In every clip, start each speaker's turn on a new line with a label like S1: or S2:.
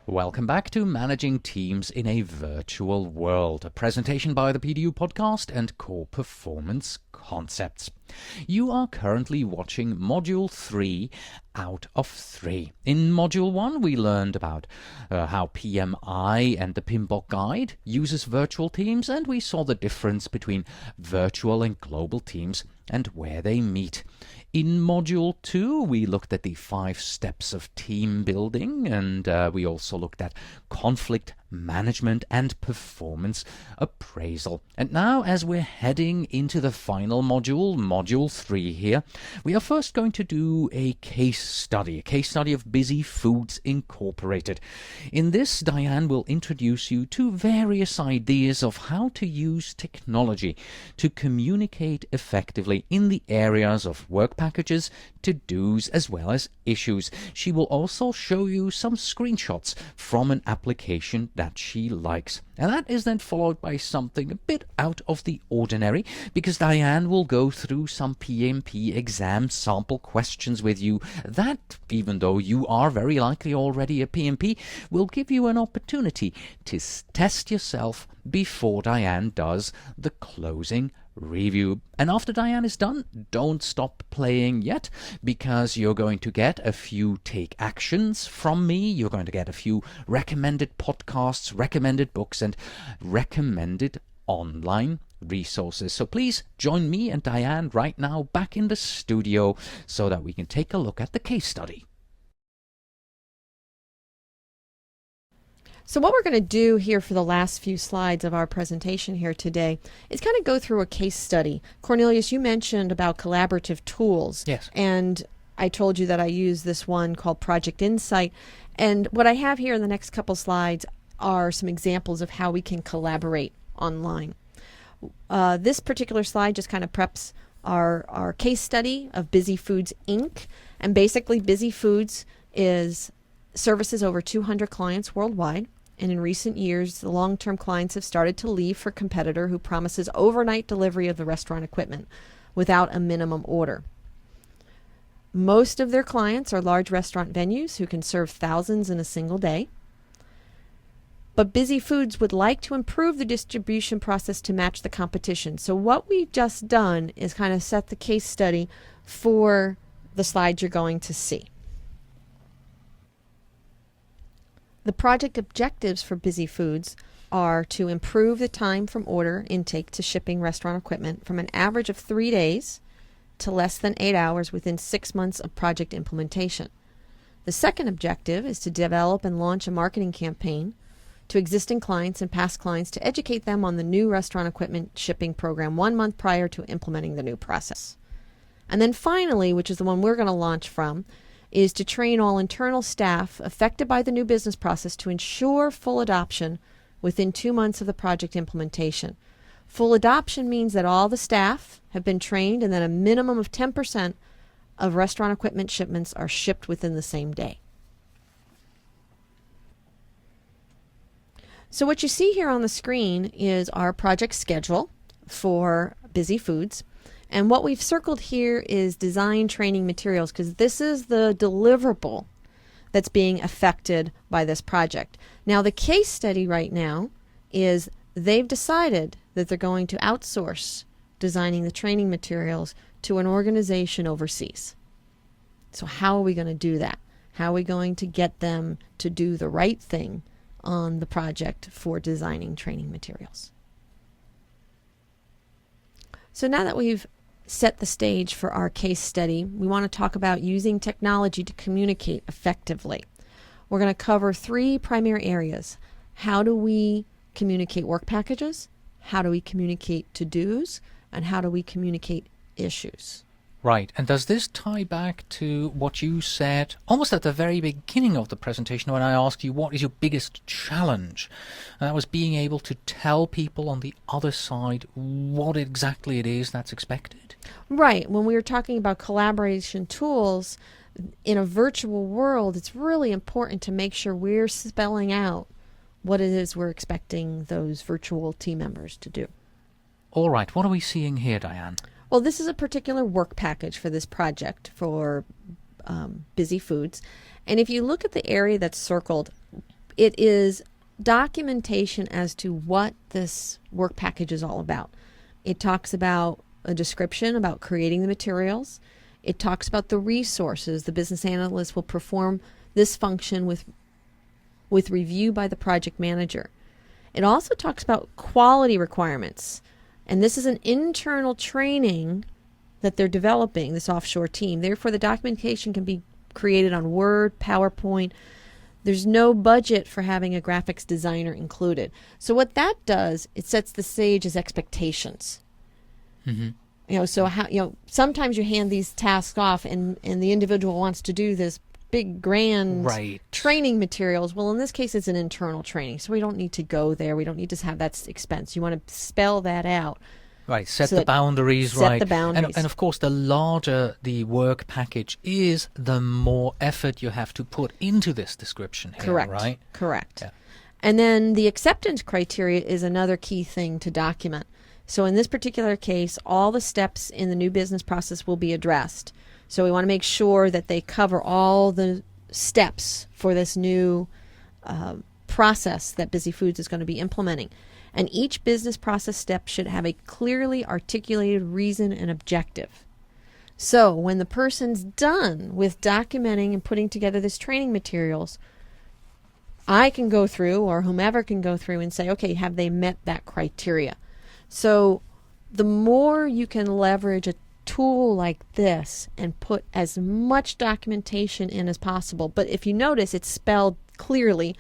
S1: Welcome back to Managing Teams in a Virtual World, a presentation by the PDU podcast and Core Performance Concepts. You are currently watching Module 3 out of 3. In Module 1, we learned about how PMI and the PMBOK guide uses virtual teams, and we saw the difference between virtual and global teams and where they meet. In Module 2, we looked at the 5 steps of team building, and we also looked at conflict management and performance appraisal. And now, as we're heading into the final module, Module 3 here, we are first going to do a case study of Busy Foods Incorporated. In this, Diane will introduce you to various ideas of how to use technology to communicate effectively in the areas of work packages, to-dos, as well as issues. She will also show you some screenshots from an application that she likes. And that is then followed by something a bit out of the ordinary, because Diane will go through some PMP exam sample questions with you that, even though you are very likely already a PMP, will give you an opportunity to test yourself before Diane does the closing review. And after Diane is done, don't stop playing yet, because you're going to get a few take actions from me. You're going to get a few recommended podcasts, recommended books, and recommended online resources. So please join me and Diane right now back in the studio so that we can take a look at the case study.
S2: So what we're going to do here for the last few slides of our presentation here today is kind of go through a case study. Cornelius, you mentioned about collaborative tools.
S1: Yes.
S2: And I told you that I use this one called Project Insight. And what I have here in the next couple slides are some examples of how we can collaborate online. This particular slide just kind of preps our case study of Busy Foods, Inc. And basically Busy Foods services over 200 clients worldwide. And in recent years, the long-term clients have started to leave for a competitor who promises overnight delivery of the restaurant equipment without a minimum order. Most of their clients are large restaurant venues who can serve thousands in a single day. But Busy Foods would like to improve the distribution process to match the competition. So what we've just done is kind of set the case study for the slides you're going to see. The project objectives for Busy Foods are to improve the time from order intake to shipping restaurant equipment from an average of 3 days to less than 8 hours within 6 months of project implementation. The second objective is to develop and launch a marketing campaign to existing clients and past clients to educate them on the new restaurant equipment shipping program 1 month prior to implementing the new process. And then finally, which is the one we're going to launch from, is to train all internal staff affected by the new business process to ensure full adoption within 2 months of the project implementation. Full adoption means that all the staff have been trained and that a minimum of 10% of restaurant equipment shipments are shipped within the same day. So what you see here on the screen is our project schedule for Busy Foods. And what we've circled here is design training materials, because this is the deliverable that's being affected by this project. Now, the case study right now is they've decided that they're going to outsource designing the training materials to an organization overseas. So how are we going to do that? How are we going to get them to do the right thing on the project for designing training materials? So now that we've set the stage for our case study, we want to talk about using technology to communicate effectively. We're going to cover 3 primary areas. How do we communicate work packages? How do we communicate to-dos? And how do we communicate issues?
S1: Right, and does this tie back to what you said almost at the very beginning of the presentation when I asked you what is your biggest challenge? And that was being able to tell people on the other side what exactly it is that's expected.
S2: Right, when we were talking about collaboration tools, in a virtual world, it's really important to make sure we're spelling out what it is we're expecting those virtual team members to do.
S1: All right, what are we seeing here, Diane?
S2: Well, this is a particular work package for this project for Busy Foods. And if you look at the area that's circled, it is documentation as to what this work package is all about. It talks about a description about creating the materials. It talks about the resources. The business analyst will perform this function with review by the project manager. It also talks about quality requirements. And this is an internal training that they're developing, this offshore team. Therefore, the documentation can be created on Word, PowerPoint. There's no budget for having a graphics designer included. So what that does, it sets the stage as expectations. Mm-hmm. So how, sometimes you hand these tasks off and the individual wants to do this big grand training materials. Well, in this case, it's an internal training, so we don't need to go there. We don't need to have that expense. You want to spell that out.
S1: Right, set the boundaries,
S2: set the boundaries.
S1: And of course, the larger the work package is, the more effort you have to put into this description here,
S2: correct,
S1: right?
S2: Correct.
S1: Yeah.
S2: And then the acceptance criteria is another key thing to document. So in this particular case, all the steps in the new business process will be addressed. So we want to make sure that they cover all the steps for this new process that Busy Foods is going to be implementing. And each business process step should have a clearly articulated reason and objective. So when the person's done with documenting and putting together this training materials, I can go through, or whomever can go through and say, okay, have they met that criteria? So the more you can leverage a tool like this and put as much documentation in as possible. But if you notice, it's spelled clearly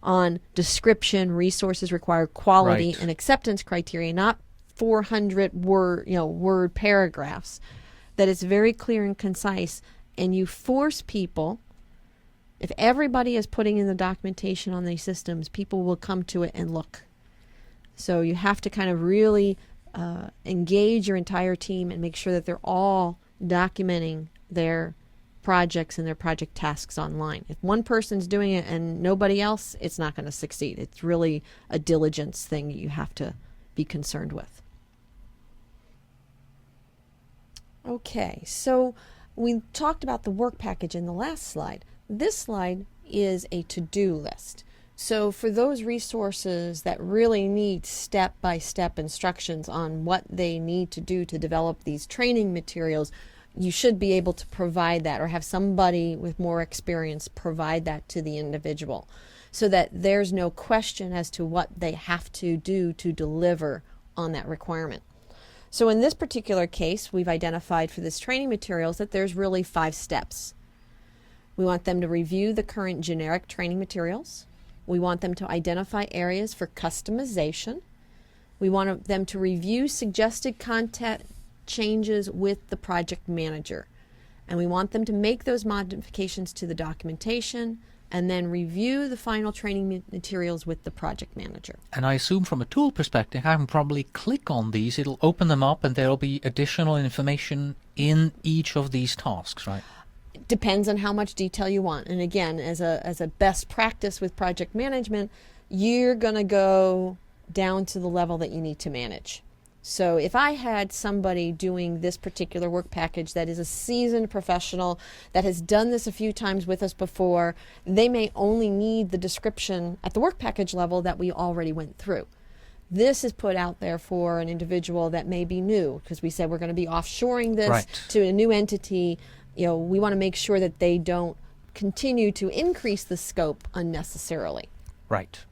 S2: on description, resources required, quality, and acceptance criteria, not 400 word paragraphs. That it's very clear and concise, and you force people. If everybody is putting in the documentation on these systems, people will come to it and look. So you have to kind of really engage your entire team and make sure that they're all documenting their projects and their project tasks online. If one person's doing it and nobody else, it's not going to succeed. It's really a diligence thing you have to be concerned with. Okay, so we talked about the work package in the last slide. This slide is a to-do list. So for those resources that really need step-by-step instructions on what they need to do to develop these training materials, you should be able to provide that, or have somebody with more experience provide that to the individual, so that there's no question as to what they have to do to deliver on that requirement. So in this particular case, we've identified for this training materials that there's really 5 steps. We want them to review the current generic training materials. We want them to identify areas for customization. We want them to review suggested content changes with the project manager. And we want them to make those modifications to the documentation and then review the final training materials with the project manager.
S1: And I assume from a tool perspective, I can probably click on these, it'll open them up, and there'll be additional information in each of these tasks, right?
S2: Depends on how much detail you want. And again, as a best practice with project management, you're going to go down to the level that you need to manage. So if I had somebody doing this particular work package that is a seasoned professional that has done this a few times with us before, they may only need the description at the work package level that we already went through. This is put out there for an individual that may be new, because we said we're going to be offshoring this to a new entity. We want to make sure that they don't continue to increase the scope unnecessarily.
S1: Right.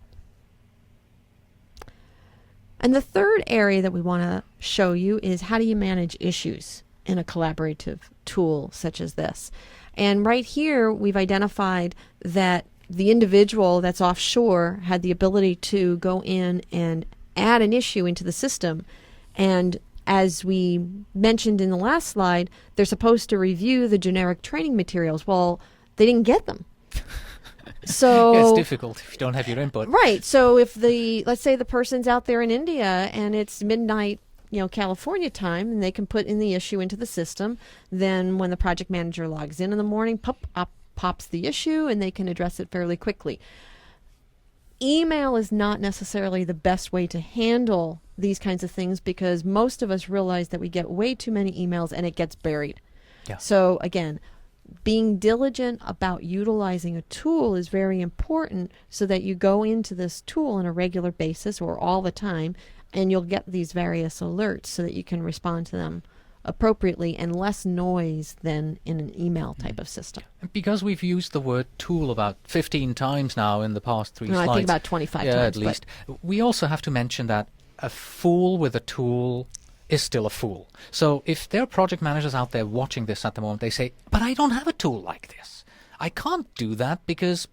S2: And the third area that we want to show you is how do you manage issues in a collaborative tool such as this. And right here, we've identified that the individual that's offshore had the ability to go in and add an issue into the system. And as we mentioned in the last slide, they're supposed to review the generic training materials. Well, they didn't get them. So
S1: it's difficult if you don't have your input.
S2: Right. So if let's say the person's out there in India and it's midnight, California time, and they can put in the issue into the system, then when the project manager logs in the morning, pops the issue, and they can address it fairly quickly. Email is not necessarily the best way to handle these kinds of things, because most of us realize that we get way too many emails and it gets buried.
S1: Yeah.
S2: So again, being diligent about utilizing a tool is very important, so that you go into this tool on a regular basis or all the time, and you'll get these various alerts so that you can respond to them appropriately, and less noise than in an email type of system.
S1: Because we've used the word tool about 15 times now in the past three slides.
S2: I think about 25 times.
S1: At least. We also have to mention that a fool with a tool is still a fool. So if there are project managers out there watching this at the moment, they say, but I don't have a tool like this. I can't do that because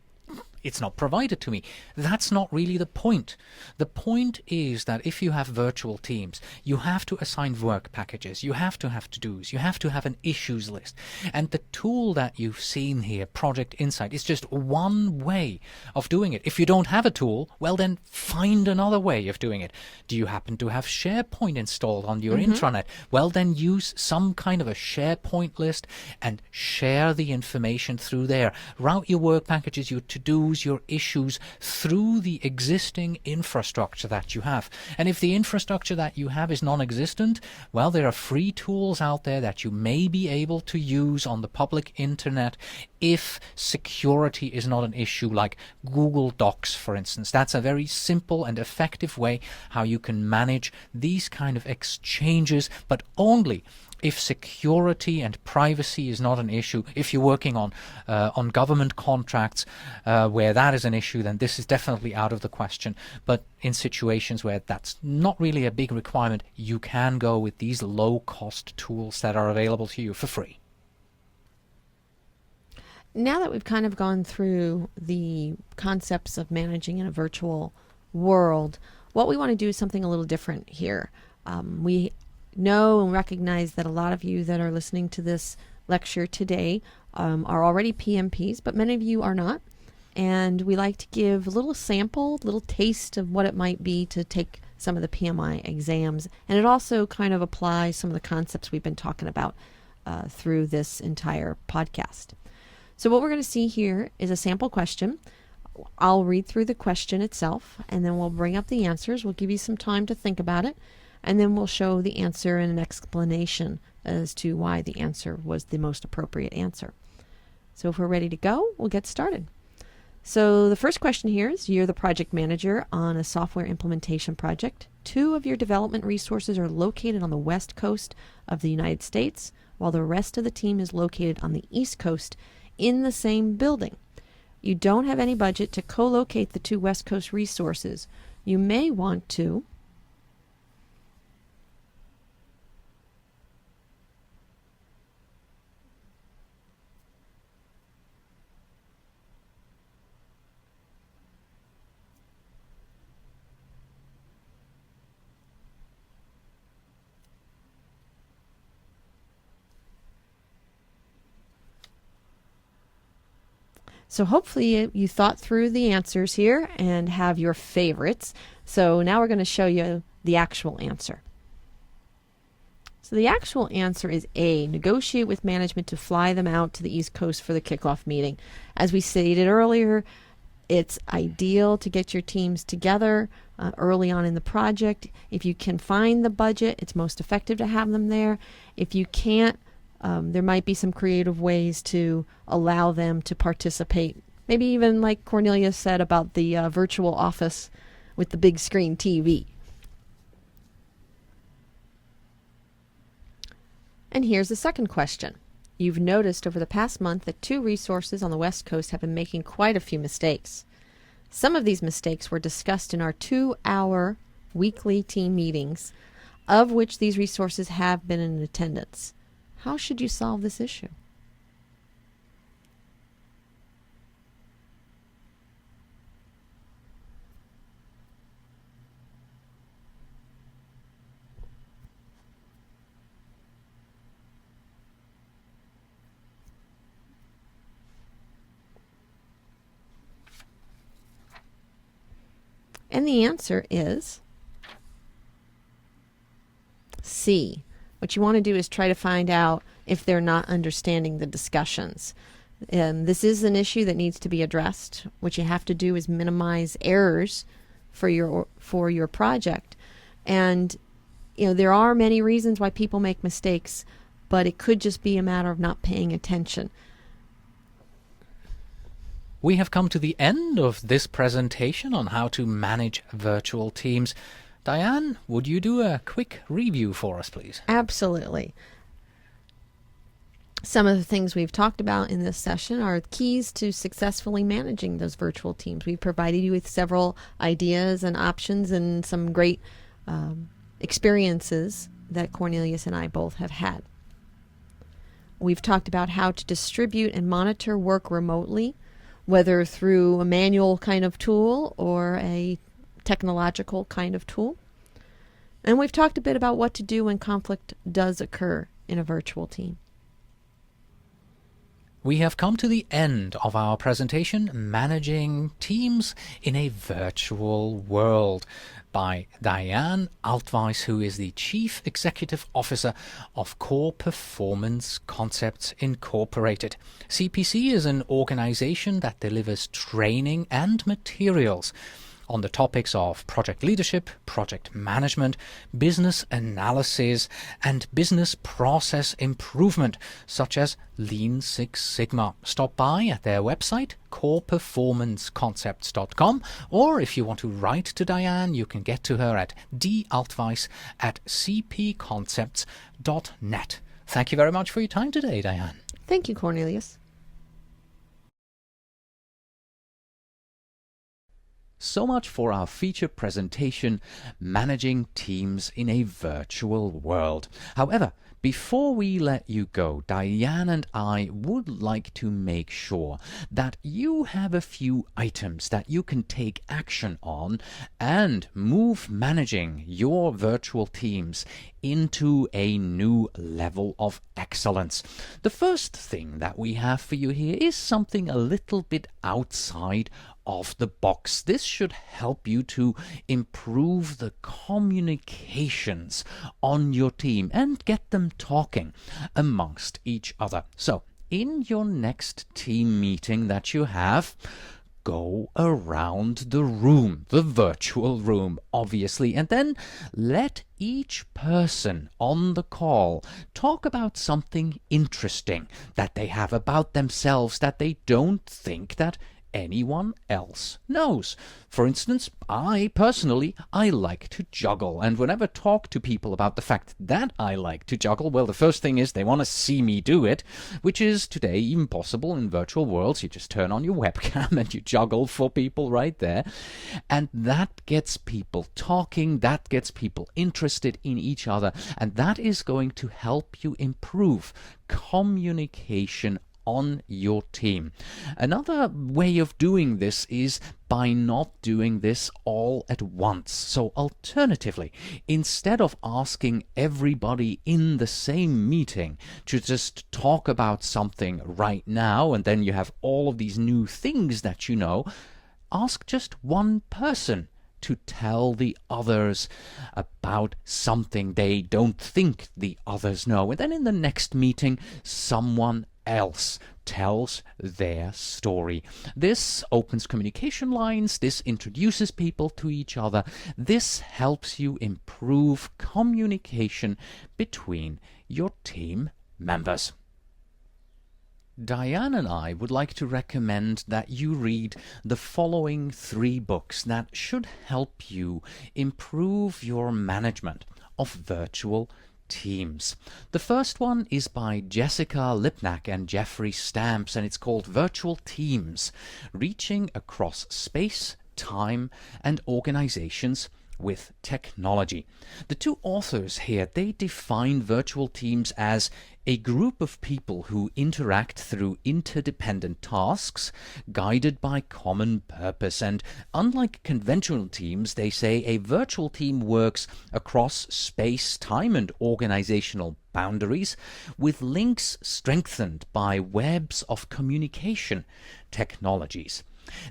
S1: it's not provided to me. That's not really the point. The point is that if you have virtual teams, you have to assign work packages, you have to have to-dos, you have to have an issues list. And the tool that you've seen here, Project Insight, is just one way of doing it. If you don't have a tool, well then find another way of doing it. Do you happen to have SharePoint installed on your intranet? Well then use some kind of a SharePoint list and share the information through there. Route your work packages, your to-dos, your issues through the existing infrastructure that you have. And if the infrastructure that you have is non-existent, well, there are free tools out there that you may be able to use on the public internet if security is not an issue, like Google Docs, for instance. That's a very simple and effective way how you can manage these kind of exchanges, but only if security and privacy is not an issue. If you're working on government contracts where that is an issue, then this is definitely out of the question. But in situations where that's not really a big requirement, you can go with these low-cost tools that are available to you for free.
S2: Now that we've kind of gone through the concepts of managing in a virtual world, what we want to do is something a little different here. We know and recognize that a lot of you that are listening to this lecture today are already PMPs, but many of you are not. And we like to give a little sample, little taste of what it might be to take some of the PMI exams. And it also kind of applies some of the concepts we've been talking about through this entire podcast. So what we're going to see here is a sample question. I'll read through the question itself, and then we'll bring up the answers. We'll give you some time to think about it, and then we'll show the answer and an explanation as to why the answer was the most appropriate answer. So if we're ready to go, we'll get started. So the first question here is, you're the project manager on a software implementation project. 2 of your development resources are located on the west coast of the United States, while the rest of the team is located on the east coast in the same building. You don't have any budget to co-locate the 2 west coast resources. You may want to So hopefully you thought through the answers here and have your favorites. So now we're going to show you the actual answer. So the actual answer is A, negotiate with management to fly them out to the East Coast for the kickoff meeting. As we stated earlier, it's ideal to get your teams together early on in the project. If you can find the budget, it's most effective to have them there. If you can't, there might be some creative ways to allow them to participate. Maybe even like Cornelius said about the virtual office with the big screen TV. And here's the second question. You've noticed over the past month that 2 resources on the West Coast have been making quite a few mistakes. Some of these mistakes were discussed in our 2-hour weekly team meetings, of which these resources have been in attendance. How should you solve this issue? And the answer is C. What you want to do is try to find out if they're not understanding the discussions. This is an issue that needs to be addressed. What you have to do is minimize errors for your project. And there are many reasons why people make mistakes, but it could just be a matter of not paying attention.
S1: We have come to the end of this presentation on how to manage virtual teams. Diane, would you do a quick review for us, please?
S2: Absolutely. Some of the things we've talked about in this session are keys to successfully managing those virtual teams. We've provided you with several ideas and options and some great experiences that Cornelius and I both have had. We've talked about how to distribute and monitor work remotely, whether through a manual kind of tool or a technological kind of tool. And we've talked a bit about what to do when conflict does occur in a virtual team.
S1: We have come to the end of our presentation, Managing Teams in a Virtual World, by Diane Altwies, who is the Chief Executive Officer of Core Performance Concepts Incorporated. CPC is an organization that delivers training and materials on the topics of project leadership, project management, business analysis, and business process improvement, such as Lean Six Sigma. Stop by at their website, coreperformanceconcepts.com, or if you want to write to Diane, you can get to her at daltweiss@cpconcepts.net. Thank you very much for your time today, Diane.
S2: Thank you, Cornelius.
S1: So much for our featured presentation, Managing Teams in a Virtual World. However, before we let you go, Diane and I would like to make sure that you have a few items that you can take action on and move managing your virtual teams into a new level of excellence. The first thing that we have for you here is something a little bit outside of the box. This should help you to improve the communications on your team and get them talking amongst each other. So, in your next team meeting that you have, go around the room, the virtual room, obviously, and then let each person on the call talk about something interesting that they have about themselves that they don't think that anyone else knows. For instance, I like to juggle, and whenever I talk to people about the fact that I like to juggle, well, the first thing is they want to see me do it, which is today even possible in virtual worlds. You just turn on your webcam and you juggle for people right there, and that gets people talking, that gets people interested in each other, and that is going to help you improve communication on your team. Another way of doing this is by not doing this all at once. So alternatively, instead of asking everybody in the same meeting to just talk about something right now, and then you have all of these new things that you know, ask just one person to tell the others about something they don't think the others know. And then in the next meeting, someone else tells their story. This opens communication lines, this introduces people to each other, this helps you improve communication between your team members. Diane and I would like to recommend that you read the following 3 books that should help you improve your management of virtual teams. The first one is by Jessica Lipnack and Jeffrey Stamps, and it's called Virtual Teams: Reaching Across Space, Time, and Organizations with Technology. The 2 authors here, they define virtual teams as a group of people who interact through interdependent tasks guided by common purpose. And unlike conventional teams, they say a virtual team works across space, time, and organizational boundaries, with links strengthened by webs of communication technologies.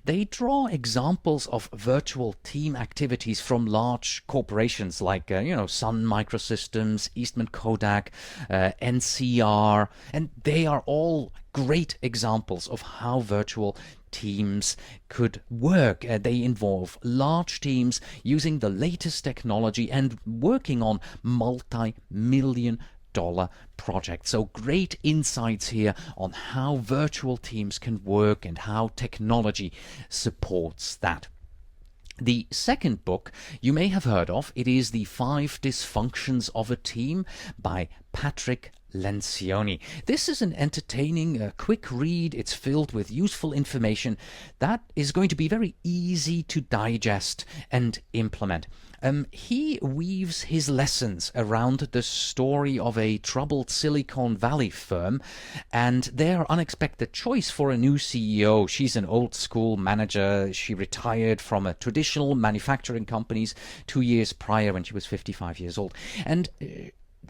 S1: They draw examples of virtual team activities from large corporations like, Sun Microsystems, Eastman Kodak, NCR, and they are all great examples of how virtual teams could work. They involve large teams using the latest technology and working on multi-million project. So great insights here on how virtual teams can work and how technology supports that. The second book you may have heard of. It is The 5 Dysfunctions of a Team by Patrick Lencioni. This is an entertaining, quick read. It's filled with useful information that is going to be very easy to digest and implement. He weaves his lessons around the story of a troubled Silicon Valley firm and their unexpected choice for a new CEO. She's an old school manager. She retired from a traditional manufacturing companies 2 years prior when she was 55 years old. And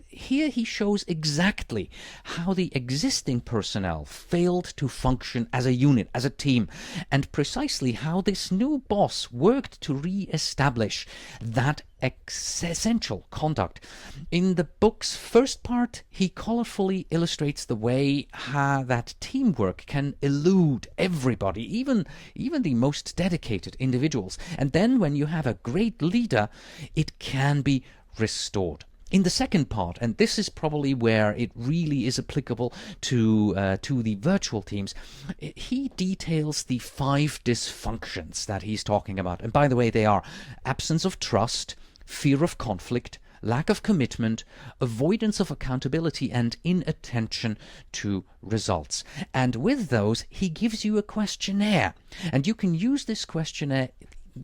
S1: here he shows exactly how the existing personnel failed to function as a unit, as a team, and precisely how this new boss worked to re-establish that essential conduct. In the book's first part, he colorfully illustrates the way how that teamwork can elude everybody, even the most dedicated individuals. And then when you have a great leader, it can be restored. In the second part, and this is probably where it really is applicable to the virtual teams, he details the 5 dysfunctions that he's talking about. And by the way, they are absence of trust, fear of conflict, lack of commitment, avoidance of accountability, and inattention to results. And with those, he gives you a questionnaire. And you can use this questionnaire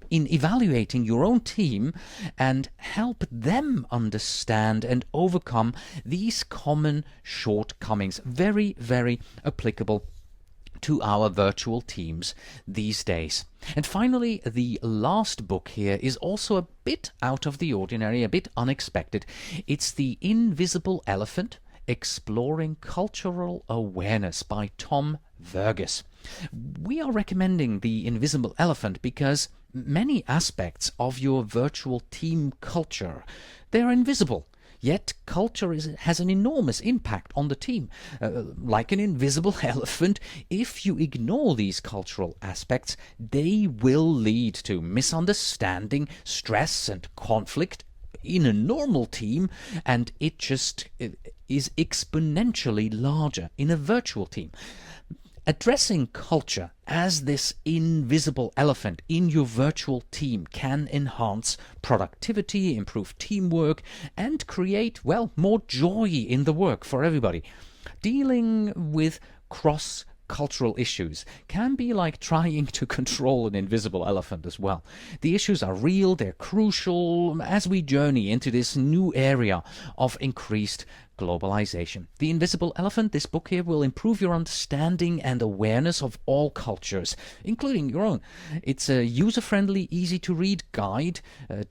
S1: in evaluating your own team and help them understand and overcome these common shortcomings. Very, very applicable to our virtual teams these days. And finally, the last book here is also a bit out of the ordinary, a bit unexpected. It's The Invisible Elephant: Exploring Cultural Awareness by Tom Verghese. We are recommending The Invisible Elephant because many aspects of your virtual team culture, they're invisible. Yet culture has an enormous impact on the team. Like an invisible elephant, if you ignore these cultural aspects, they will lead to misunderstanding, stress, and conflict in a normal team, and it just is exponentially larger in a virtual team. Addressing culture as this invisible elephant in your virtual team can enhance productivity, improve teamwork, and create, well, more joy in the work for everybody. Dealing with cross-cultural issues can be like trying to control an invisible elephant as well. The issues are real, they're crucial as we journey into this new area of increased globalization. The Invisible Elephant, this book here, will improve your understanding and awareness of all cultures, including your own. It's a user-friendly, easy-to-read guide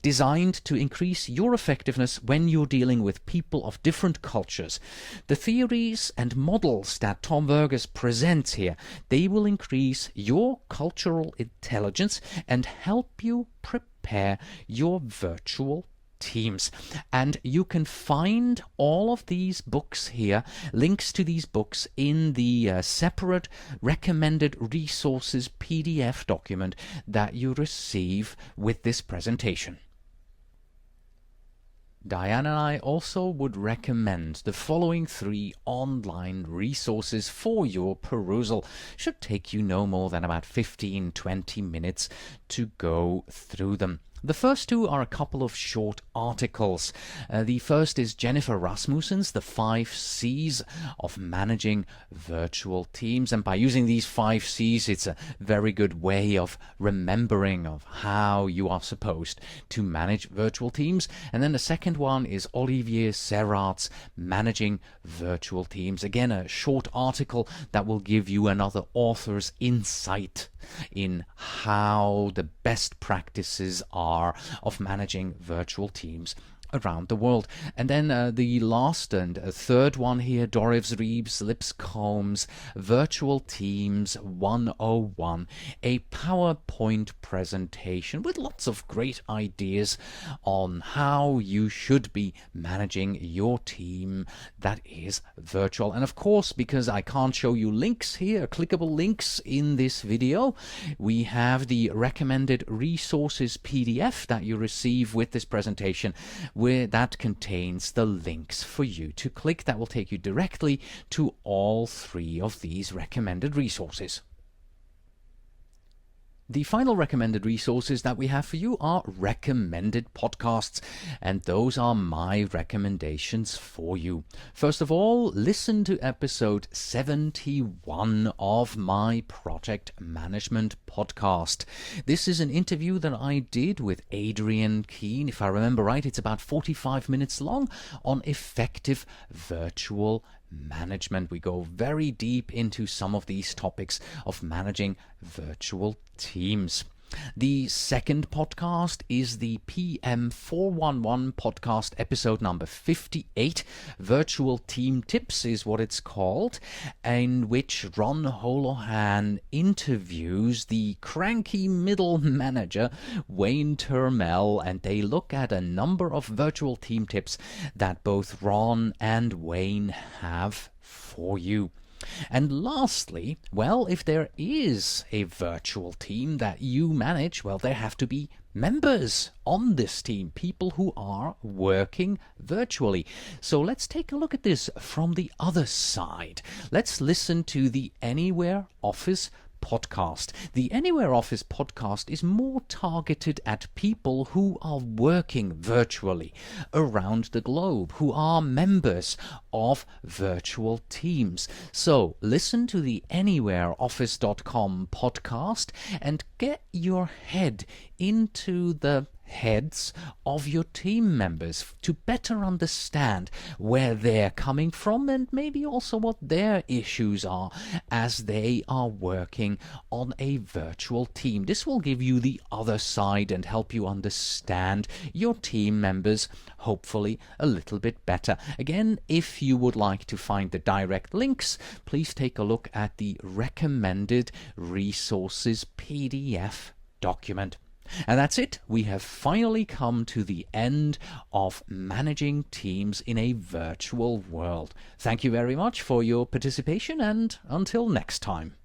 S1: designed to increase your effectiveness when you're dealing with people of different cultures. The theories and models that Tom Verghese presents here, they will increase your cultural intelligence and help you prepare your virtual teams. And you can find all of these books here, links to these books, in the separate recommended resources PDF document that you receive with this presentation. Diane and I also would recommend the following 3 online resources for your perusal. Should take you no more than about 15-20 minutes to go through them. The first 2 are a couple of short articles. The first is Jennifer Rasmussen's The 5 C's of Managing Virtual Teams. And by using these 5 C's, it's a very good way of remembering of how you are supposed to manage virtual teams. And then the second one is Olivier Serrat's Managing Virtual Teams. Again, a short article that will give you another author's insight in how the best practices are of managing virtual teams around the world. And then the last and third one here, Doris Reeves Lipscomb's Virtual Teams 101, a PowerPoint presentation with lots of great ideas on how you should be managing your team that is virtual. And of course, because I can't show you links here, clickable links in this video, we have the recommended resources PDF that you receive with this presentation, that contains the links for you to click that will take you directly to all 3 of these recommended resources. The final recommended resources that we have for you are recommended podcasts, and those are my recommendations for you. First of all, listen to episode 71 of my project management podcast. This is an interview that I did with Adrian Keene. If I remember right, it's about 45 minutes long on effective virtual management. We go very deep into some of these topics of managing virtual teams. The second podcast is the PM411 podcast, episode number 58. Virtual Team Tips is what it's called, in which Ron Holohan interviews the cranky middle manager, Wayne Termel, and they look at a number of virtual team tips that both Ron and Wayne have for you. And lastly, well, if there is a virtual team that you manage, well, there have to be members on this team, people who are working virtually. So let's take a look at this from the other side. Let's listen to the Anywhere Office podcast. The Anywhere Office podcast is more targeted at people who are working virtually around the globe, who are members of virtual teams. So listen to the anywhereoffice.com podcast and get your head into the heads of your team members to better understand where they're coming from and maybe also what their issues are as they are working on a virtual team. This will give you the other side and help you understand your team members hopefully a little bit better. Again, if you would like to find the direct links, please take a look at the recommended resources PDF document. And that's it. We have finally come to the end of managing teams in a virtual world. Thank you very much for your participation, and until next time.